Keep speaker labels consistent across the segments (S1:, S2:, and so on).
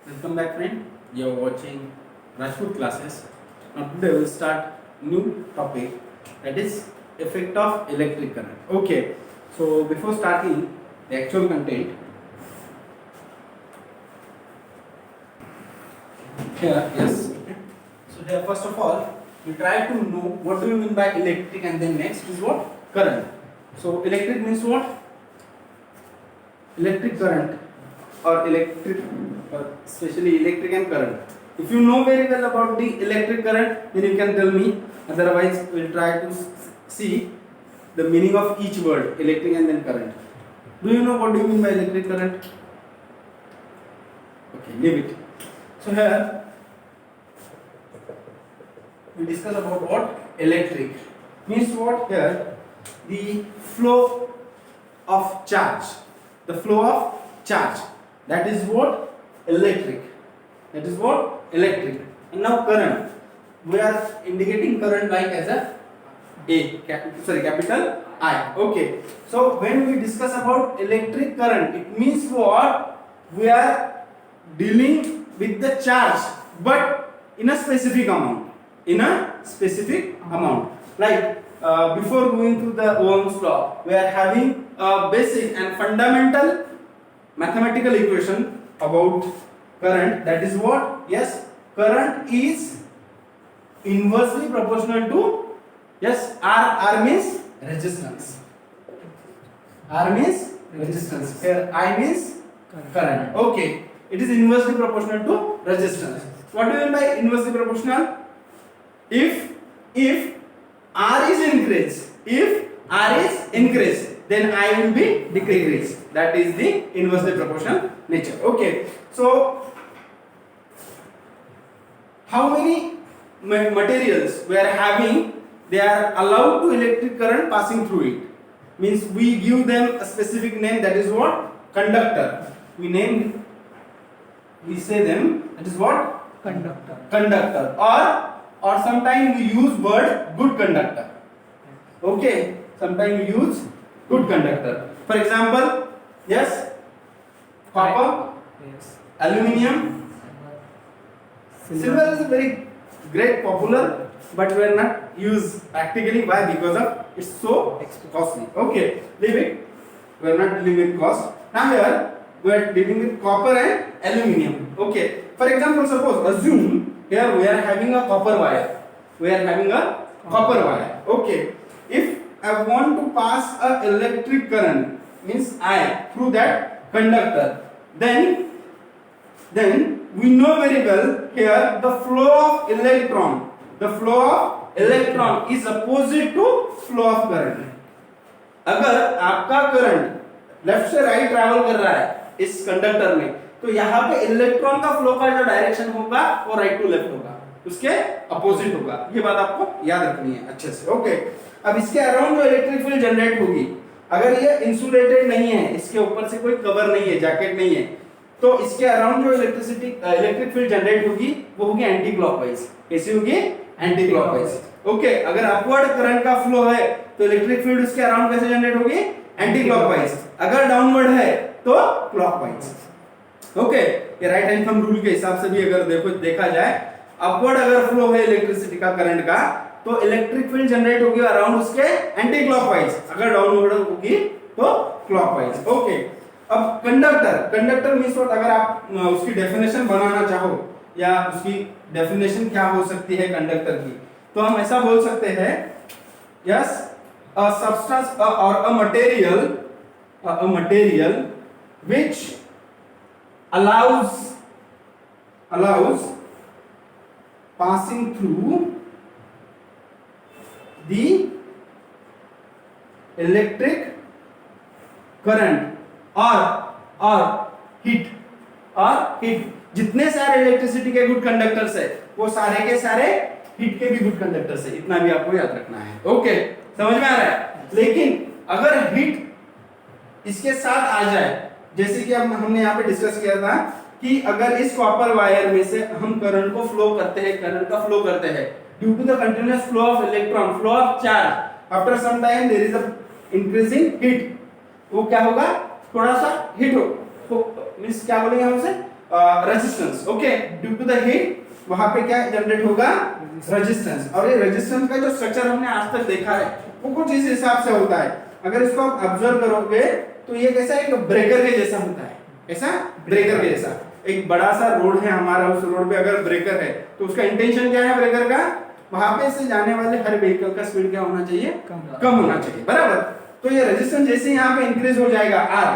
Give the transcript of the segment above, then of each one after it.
S1: Welcome back, friend. You are watching Rajput classes. Now today we'll start new topic, that is effect of electric current. Okay. So before starting the actual content, here yes. So here first of all we try to know what do you mean by electric, and then next is what current. So electric means what? Electric current or electric, especially electric and current. If you know very well about the electric current, then you can tell me. Otherwise, we'll try to see the meaning of each word, electric and then current. Do you know what do you mean by electric current? Okay, leave it. So here we discuss about what electric means. What here? The flow of charge. The flow of charge. That is what electric. That is what electric. And now current. We are indicating current like as capital I. Okay. So when we discuss about electric current, it means what? We are dealing with the charge, but in a specific amount. In a specific amount. Like before going through the Ohm's law, we are having a basic and fundamental mathematical equation about current. That is what? Yes, current is inversely proportional to, yes, R means resistance. R means resistance. Here I means current. Okay, it is inversely proportional to resistance. What do you mean by inversely proportional? If R is increased, then I will be decreased. That is the inversely proportional nature. Okay. So how many materials we are having, they are allowed to electric current passing through it? Means we give them a specific name, that is what? Conductor. We say them, that is what? Conductor. Or sometimes we use word good conductor. Okay. Sometimes we use good conductor. For example, yes, copper,
S2: Yes.
S1: aluminium, silver is a very great popular, but we are not use practically. Why? Because of it's so costly. Okay, leave it. We are not dealing with cost. Now here we are dealing with copper and aluminium. Okay. For example, suppose assume here we are having a copper wire. Okay. If I want to pass a electric current, means I through that conductor, then we know very well here the flow of electron is opposite to flow of current. अगर आपका current left से right travel कर रहा है इस conductor में, तो यहाँ पे इलेक्ट्रॉन का फ्लो का जो डायरेक्शन होगा वो राइट टू लेफ्ट होगा, उसके अपोजिट होगा. ये बात आपको याद रखनी है अच्छे से. ओके. अब इसके अराउंड जो इलेक्ट्रिक फील्ड जनरेट होगी, अगर ये इंसुलेटेड नहीं है, इसके ऊपर से कोई कवर नहीं है, जैकेट नहीं है, तो इसके अराउंड जो इलेक्ट्रिक फील्ड जनरेट होगी वो होगी एंटी क्लॉकवाइज. कैसी होगी? Anti clockwise. ओके. अगर अपवर्ड करंट का फ्लो है तो इलेक्ट्रिक फील्ड उसके अराउंड कैसे जनरेट होगी? Anti clockwise. अगर डाउनवर्ड है तो क्लॉकवाइज. ओके. ये राइट हैंड थंब रूल के हिसाब से भी अगर देखा जाए, अपवर्ड अगर फ्लो है इलेक्ट्रिसिटी का, करंट का, तो इलेक्ट्रिक फील्ड जनरेट होगी अराउंड उसके एंटी क्लॉकवाइज. अगर डाउनवर्ड होगी तो क्लॉकवाइज. ओके. अब कंडक्टर मींस व्हाट? अगर आप उसकी डेफिनेशन बनाना चाहो या उसकी डेफिनेशन क्या हो सकती है कंडक्टर की, तो हम ऐसा बोल सकते हैं, yes, a substance or a material which allows passing through the electric current or heat. जितने सारे इलेक्ट्रिसिटी के गुड कंडक्टर्स है वो सारे के सारे हीट के भी गुड कंडक्टर्स है. इतना भी आपको याद रखना है. ओके. समझ में आ रहा है? लेकिन अगर हीट इसके साथ आ जाए, जैसे कि अब हमने यहाँ पे डिस्कस किया था कि अगर इस कॉपर वायर में से हम करंट का फ्लो करते हैं due to the continuous flow of electron, flow of charge, after some time there is a increasing heat. वो क्या होगा? थोड़ा सा हीट हो मींस क्या बोलेंगे हम उसे? Resistance, okay, due to the heat वहां पे क्या जनरेट होगा, रेजिस्टेंस। और ये रेजिस्टेंस का जो स्ट्रक्चर हमने आज तक देखा है वो कुछ इस हिसाब से होता है। अगर इसको आप ऑब्जर्व करोगे तो ये कैसा एक ब्रेकर के जैसा होता है, ऐसा ब्रेकर के जैसा। एक बड़ा सा रोड है हमारा, उस रोड पे अगर ब्रेकर है तो उसका इंटेंशन क्या है ब्रेकर का, वहां पे से जाने वाले हर व्हीकल का स्पीड क्या होना चाहिए, कम होना चाहिए, बराबर। तो ये रेजिस्टेंस जैसे यहाँ पे इंक्रीज हो जाएगा आर,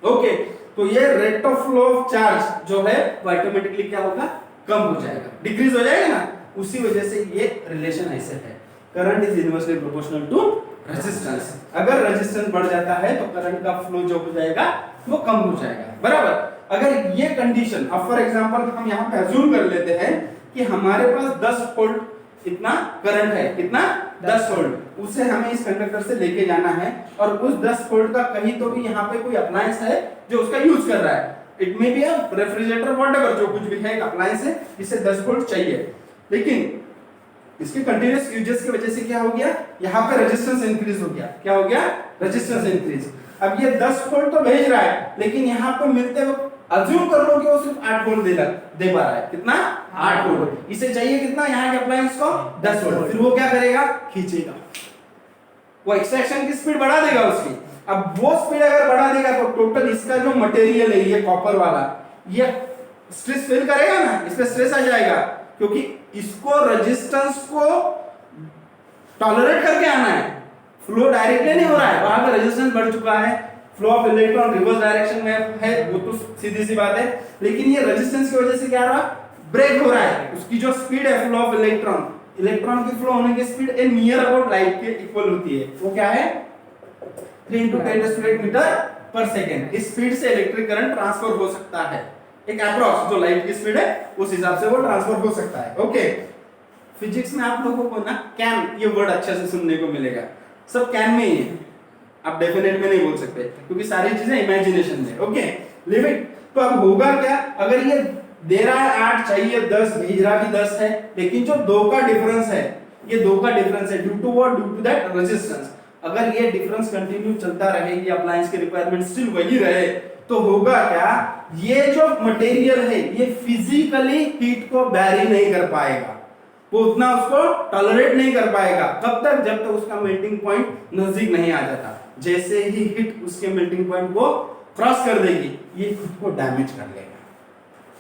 S1: ओके, तो ये rate of flow of charge जो है वो ऑटोमेटिकली क्या होगा, कम हो जाएगा, डिक्रीज हो जाएगा ना। उसी वजह से ये रिलेशन ऐसे है, current is inversely proportional to resistance. अगर रेजिस्टेंस बढ़ जाता है तो करंट का फ्लो जो हो जाएगा वो कम हो जाएगा, बराबर। अगर ये कंडीशन, अब फॉर एग्जांपल हम यहाँ पे अज्यूम कर लेते हैं कि हमारे पास 10 वोल्ट इतना करंट है, कितना 10 वोल्ट, उसे हमें इस कंडक्टर से लेके जाना है और उस 10 वोल्ट का कहीं तो भी यहाँ पे कोई अप्लायंस है जो उसका यूज कर रहा है, it may be a refrigerator, whatever, जो कुछ भी है एक अप्लायंस है जिसे 10 वोल्ट चाहिए। लेकिन इसके कंटीन्यूअस यूजेस की वजह से क्या हो गया, यहाँ पे रेजिस्टेंस इंक्रीज हो गया, क्या हो गया, रेजिस्टेंस इंक्रीज। अब ये 10 वोल्ट तो भेज रहा है, लेकिन यहाँ पे मिलते वक्त अज्यूम कर लो कि वो सिर्फ 8 वोल्ट दे पा रहा है, कितना, 8 वोल्ट। इसे चाहिए कितना, यहाँ के अप्लायंस को 10 वोल्ट। फिर वो क्या करेगा, खींचेगा, वो एक्सट्रैक्शन की स्पीड बढ़ा देगा उसकी। अब वो स्पीड अगर बढ़ा देगा तो टोटल इसका जो मटेरियल है ये कॉपर वाला, ये स्ट्रेस फील करेगा ना, इस पे स्ट्रेस आ जाएगा, क्योंकि इसको रेजिस्टेंस को टॉलरेट करके आना है, फ्लो डायरेक्टली नहीं हो रहा है, वहां पर रेजिस्टेंस बढ़ चुका है, flow of electron reverse direction में है, वो तो सीधी सी बात है। लेकिन ये रेजिस्टेंस की वजह से क्या रहा, ब्रेक हो रहा है, उसकी जो स्पीड है फ्लो ऑफ इलेक्ट्रॉन, इलेक्ट्रॉन की फ्लो होने की speed A near about light के इक्वल होती है, वो क्या है, 3 × 10⁸ मीटर पर सेकंड। इस स्पीड से इलेक्ट्रिक करंट ट्रांसफर हो सकता है, एक अप्रॉक्स जो लाइट की स्पीड है उस हिसाब से वो ट्रांसफर हो सकता है, ओके। फिजिक्स में आप लोगों को ना कैन ये वर्ड अच्छे से सुनने को मिलेगा, सब कैन में ही है, आप डेफिनेट में नहीं बोल सकते क्योंकि सारी चीजें इमेजिनेशन में, ओके। लिमिट तो अब होगा क्या, अगर ये दे रहा है 8, चाहिए 10, भेज रहा भी 10 है, लेकिन जो 2 का डिफरेंस है, ये 2 का डिफरेंस है due to what, due to that resistance. अगर ये डिफरेंस कंटिन्यू चलता रहे, ये अप्लायंस की रिक्वायरमेंट स्टिल वही रहे, तो होगा क्या, ये जो मटेरियल है ये फिजिकली हीट को बैरी नहीं कर पाएगा, वो उतना उसको टॉलरेट नहीं कर पाएगा। कब तक, जब तक उसका मेल्टिंग पॉइंट नजदीक नहीं आ जाता। जैसे ही हीट उसके मेल्टिंग पॉइंट को क्रॉस कर देगी, ये खुद को डैमेज कर लेगा,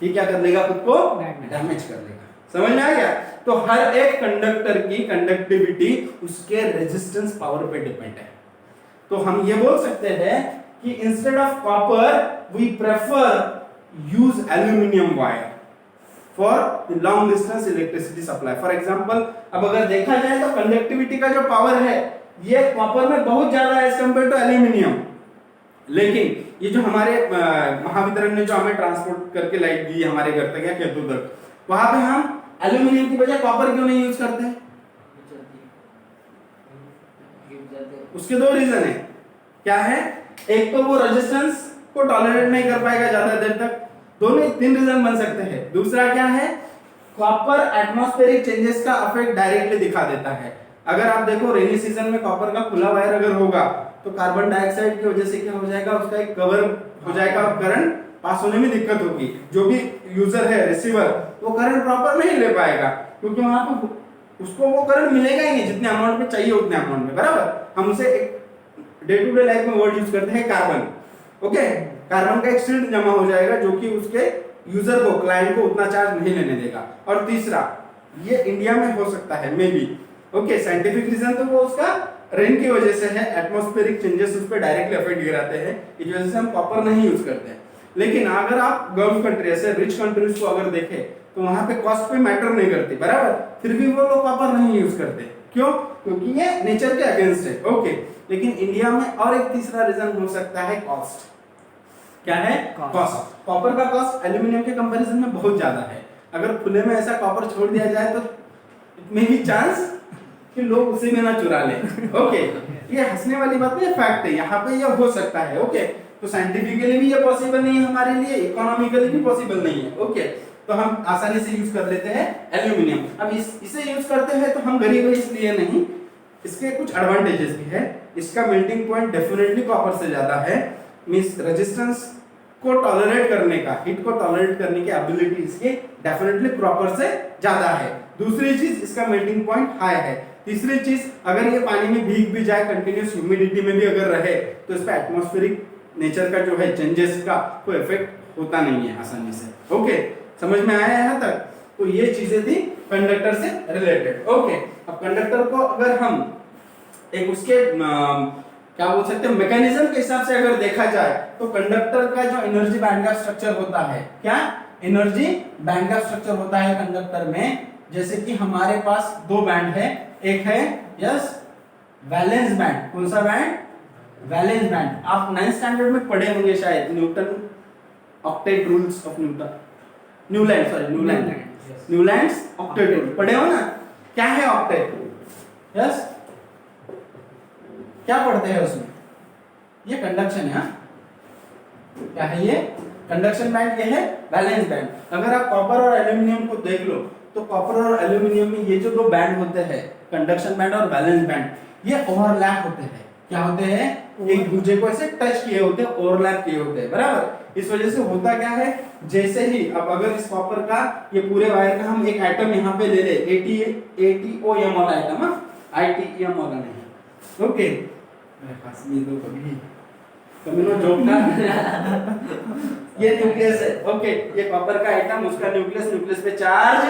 S1: ये क्या कर लेगा, खुद को डैमेज कर लेगा। समझ में आ गया। तो हर एक कंडक्टर की कंडक्टिविटी उसके रेजिस्टेंस पावर पे डिपेंड है। तो हम ये बोल सकते हैं कि instead of copper we prefer use aluminium wire for long distance electricity supply. For example, अब अगर देखा जाए तो कंडक्टिविटी का जो पावर है ये कॉपर में बहुत ज्यादा है एज कंपेयर टू एल्यूमिनियम। लेकिन ये जो हमारे महावितरण ने जो हमें ट्रांसपोर्ट करके लाइट दी हमारे घर तक या खेतों तक, वहां पे हम एल्यूमिनियम की बजाय कॉपर क्यों नहीं यूज करते? उसके 2 रीजन है। क्या है? एक तो वो रेजिस्टेंस को टॉलरेट नहीं कर पाएगा ज्यादा देर तक, दोनों 3 रीजन बन सकते हैं। दूसरा क्या है, कॉपर एटमॉस्फेरिक चेंजेस का इफेक्ट डायरेक्टली दिखा देता है। अगर आप देखो रेनी सीजन में कॉपर का खुला वायर अगर होगा तो कार्बन डाइऑक्साइड की वजह से क्या हो जाएगा, उसका एक कवर हो जाएगा और करंट पास होने में दिक्कत होगी। जो भी यूजर है, रिसीवर, वो करंट प्रॉपर नहीं ले पाएगा क्योंकि वहां पर उसको वो करंट मिलेगा ही नहीं जितने अमाउंट में चाहिए उतने अमाउंट में, बराबर। हम उसे डे टू डे लाइफ में वर्ड यूज करते हैं कार्बन, ओके। कार्बन का एक शील्ड जमा हो जाएगा जो कि उसके यूजर को, क्लाइंट को उतना चार्ज नहीं लेने देगा। और तीसरा, ये इंडिया में हो सकता है maybe, okay. Scientific reason तो वो उसका रेन की वजह से है, एटमॉस्फेरिक चेंजेस उस पर डायरेक्टली अफेक्ट गिराते हैं, इस वजह से हम कॉपर नहीं यूज करते हैं। लेकिन अगर आप गल्फ कंट्री ऐसे रिच कंट्रीज को अगर देखें तो वहां पे कॉस्ट पे मैटर नहीं करती, बराबर, फिर भी वो लोग कॉपर नहीं यूज करते। क्यों? क्योंकि ये नेचर के अगेंस्ट है, ओके। लेकिन इंडिया में और एक तीसरा रीजन हो सकता है कॉस्ट। क्या है? कॉस्ट। कॉपर का कॉस्ट एल्यूमिनियम के कंपैरिजन में बहुत ज्यादा है। अगर खुले में ऐसा कॉपर छोड़ दिया जाए तो इट मे बी चांस कि लोग उसी में ना चुरा ले, ओके। ये हंसने वाली बात नहीं, फैक्ट है, यहाँ पे ये हो सकता है, ओके। तो साइंटिफिकली भी ये पॉसिबल नहीं है हमारे लिए, इकोनॉमिकली भी पॉसिबल नहीं है, ओके। तो हम आसानी से यूज कर लेते हैं एल्यूमिनियम। अब इसे यूज करते हैं तो हम गरीब है इसलिए नहीं, इसके कुछ एडवांटेजेस भी है। इसका मेल्टिंग पॉइंट डेफिनेटली कॉपर से ज्यादा है, मींस रेजिस्टेंस को टॉलरेट करने का, हीट को टॉलरेट करने की एबिलिटी इसकी डेफिनेटली प्रॉपर से ज्यादा है। दूसरी चीज इसका मेल्टिंग पॉइंट हाई है। तीसरी चीज अगर ये पानी में भीग भी जाए, कंटिन्यूस ह्यूमिडिटी में भी अगर रहे तो इस पे एटमॉस्फेरिक नेचर का जो है चेंजेस का कोई इफेक्ट होता नहीं है आसानी से। ओके, समझ में आया यहाँ तक? तो ये चीजें थी कंडक्टर से रिलेटेड। ओके, अब कंडक्टर को अगर हम एक उसके क्या बोल सकते हैं मैकेनिज्म के हिसाब से अगर देखा जाए तो कंडक्टर का जो एनर्जी बैंड का स्ट्रक्चर होता है, क्या एनर्जी बैंड का स्ट्रक्चर होता है कंडक्टर में, जैसे कि हमारे पास दो बैंड है, एक है यस वैलेंस बैंड। कौन सा बैंड? Valence band. आप 9th स्टैंडर्ड में पढ़े होंगे शायद, Newton octet rules of Newton, Newlands octet rule पढ़े हो ना? क्या है ऑक्टेट? यस, क्या पढ़ते हैं उसमें? ये कंडक्शन है। क्या है ये? Conduction band. ये है वैलेंस बैंड। अगर आप कॉपर और एल्यूमिनियम को देख लो तो कॉपर और एल्यूमिनियम में ये जो दो बैंड होते हैं, कंडक्शन बैंड और वैलेंस बैंड, ये ओवरलैप होते हैं। क्या होते हैं? एक दूसरे को ऐसे टच किए होते हैं, ओवरलैप किए होते हैं, बराबर। इस वजह से होता क्या है, जैसे ही अब अगर इस कॉपर का ये पूरे वायर का हम एक एटम यहाँ पे ले ले, ATOM वाला एटम, ITM वाला नहीं, ओके, मेरे पास ये दो कभी जोक ना ये न्यूक्लियस है। ओके, ये कॉपर का एटम, उसका न्यूक्लियस पे चार्ज,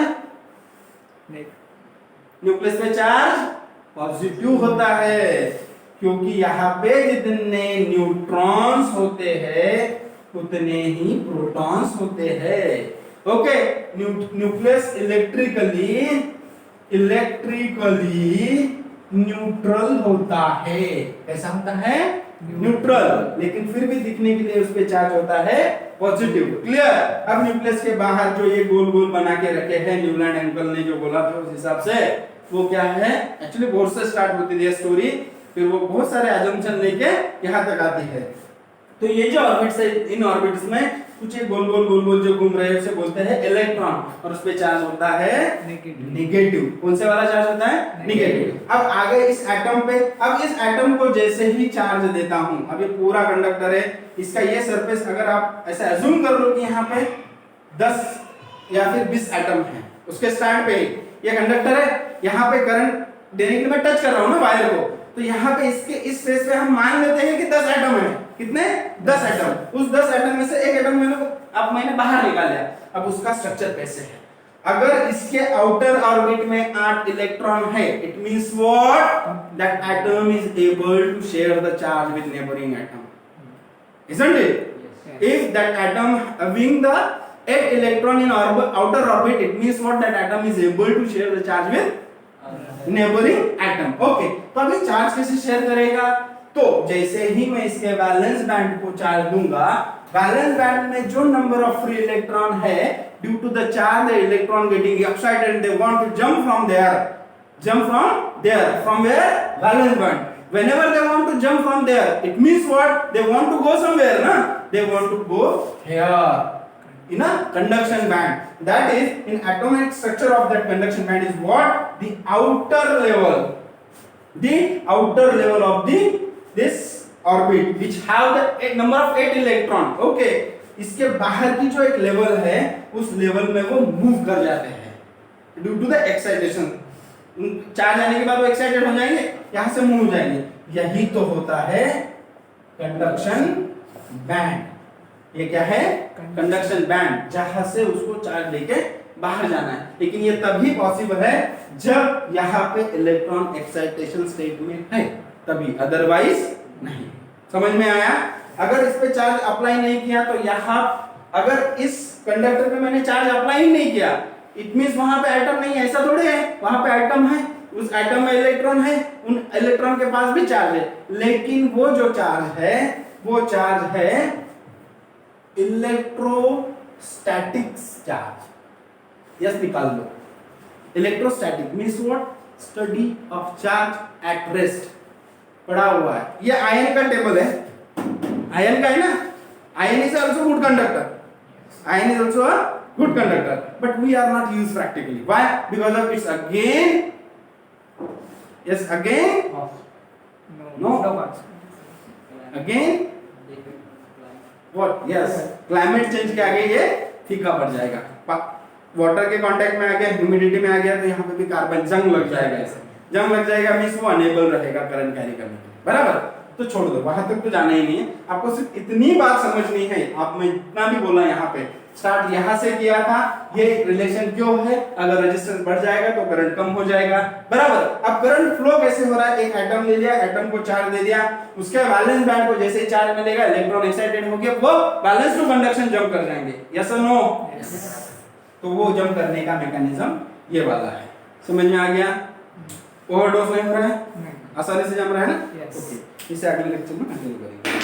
S1: न्यूक्लियस पे चार्ज पॉजिटिव होता है, क्योंकि यहाँ पे जितने न्यूट्रॉन्स होते हैं उतने ही प्रोटॉन्स होते हैं। ओके, न्यूक्लियस इलेक्ट्रिकली न्यूट्रल होता है। कैसा होता है? न्यूट्रल, लेकिन फिर भी दिखने के लिए उस पे चार्ज होता है पॉजिटिव। क्लियर? अब न्यूक्लियस के बाहर जो ये गोल गोल बना के रखे हैं, न्यूलैंड अंकल ने जो बोला था उस हिसाब से, वो क्या है? एक्चुअली बोर्ड से स्टार्ट होती है स्टोरी, फिर वो बहुत सारे अजम्पशन लेके यहाँ तक आती है। तो ये जो ऑर्बिट्स है, इन ऑर्बिट्स में कुछ गोल गोल जो घूम रहे हैं उसे बोलते हैं इलेक्ट्रॉन, और उस पे चार्ज होता है नेगेटिव। कौन से वाला चार्ज होता है? नेगेटिव। अब आगे इस एटम पे, अब इस एटम को जैसे ही चार्ज देता हूं, अब ये पूरा कंडक्टर है, इसका ये सरफेस अगर आप ऐसा अज्यूम कर लो कि यहाँ पे 10 या फिर 20 एटम है, उसके स्टैंड पे ये कंडक्टर है, यहाँ पे करंट देने के लिए मैं टच कर रहा हूँ ना वायर को, तो यहाँ पे इसके इस फेस पे हम मान लेते हैं कि 10 एटम है। कितने? 10 एटम। उस 10 एटम में से एक एटम मैंने बाहर निकाला। अब उसका स्ट्रक्चर कैसे है? अगर इसके आउटर ऑर्बिट में 8 इलेक्ट्रॉन है, it means what? That atom is able to share the charge with neighbouring atom, isn't it? Yes. If that atom having the 8 electron in outer orbit, it means what? That atom is able to share the charge with neighbouring atom. Okay, तो अभी charge कैसे share करेगा? तो जैसे ही मैं इसके valence band को चार्ज दूंगा, वैलेंस बैंड में जो नंबर ऑफ फ्री इलेक्ट्रॉन है, due to the charge the electron getting excited and they want to jump from there from where? Valence band. whenever they want to jump from there, it means what? They want to go somewhere, na? They want to go here in a conduction band. That is, in atomic structure of that conduction band is what? The outer level. The outer level of this orbit, which have the number of 8 electron. Okay, इसके बाहर की जो एक level है, उस level में वो move कर जाते हैं due to the excitation. Charge आने के बाद वो एक्साइटेड हो जाएंगे, यहां से मूव हो जाएंगे। यही तो होता है कंडक्शन बैंड। ये क्या है? कंडक्शन बैंड, जहां से उसको चार्ज लेके बाहर जाना है। लेकिन ये तभी पॉसिबल है जब यहाँ पे इलेक्ट्रॉन एक्साइटेशन स्टेट में है, तभी, अदरवाइज नहीं। समझ में आया? अगर इस पे चार्ज अप्लाई नहीं किया तो यहाँ, अगर इस कंडक्टर पे मैंने चार्ज अप्लाई नहीं किया, इट मींस वहां पे एटम नहीं है, ऐसा थोड़े है, वहां पे एटम है, उस एटम में इलेक्ट्रॉन है, उन इलेक्ट्रॉन के पास भी चार्ज है, लेकिन वो जो चार्ज है वो चार्ज है इलेक्ट्रोस्टैटिक चार्ज। यस, निकाल लो। Electrostatic means what? Study of charge at rest. पढ़ा हुआ है, ये आयन का टेबल है, आयन का है ना। Ion is also good conductor, ion is also a good conductor, but we are not used practically. Why? Because of its again, yes, again, no, again, what yes climate change के आगे ये फीका पड़ जाएगा, water के contact में आ गया, humidity में आ गया, तो यहाँ पे भी कार्बन जंग लग जाएगा, ऐसे जंग लग जाएगा मींस वो अनेबल रहेगा करंट कैरी करने के लिए, बराबर। तो छोड़ दो, वहां तक तो जाना ही नहीं है, आपको सिर्फ इतनी बात समझनी है। आप मैं इतना भी बोला यहाँ पे, स्टार्ट यहाँ से किया था, ये रिलेशन क्यों है, अगर रेजिस्टेंस बढ़ जाएगा तो करंट कम हो जाएगा, बराबर। अब करंट फ्लो कैसे हो रहा है, एक एटम ले लिया, एटम को चार्ज दे दिया, उसके वैलेंस बैंड को जैसे ही चार्ज मिलेगा, इलेक्ट्रॉन एक्साइटेड हो गया, वो बैलेंस टू कंडक्शन जंप कर जाएंगे, यस और नो। तो वो जंप करने का मैकेनिज्म ये वाला है, समझ में आ गया। ओवरडोज नहीं हो रहा है, आसानी से जम रहा है ना, ओके। इसे अगले लेक्चर में कंटिन्यू करेंगे।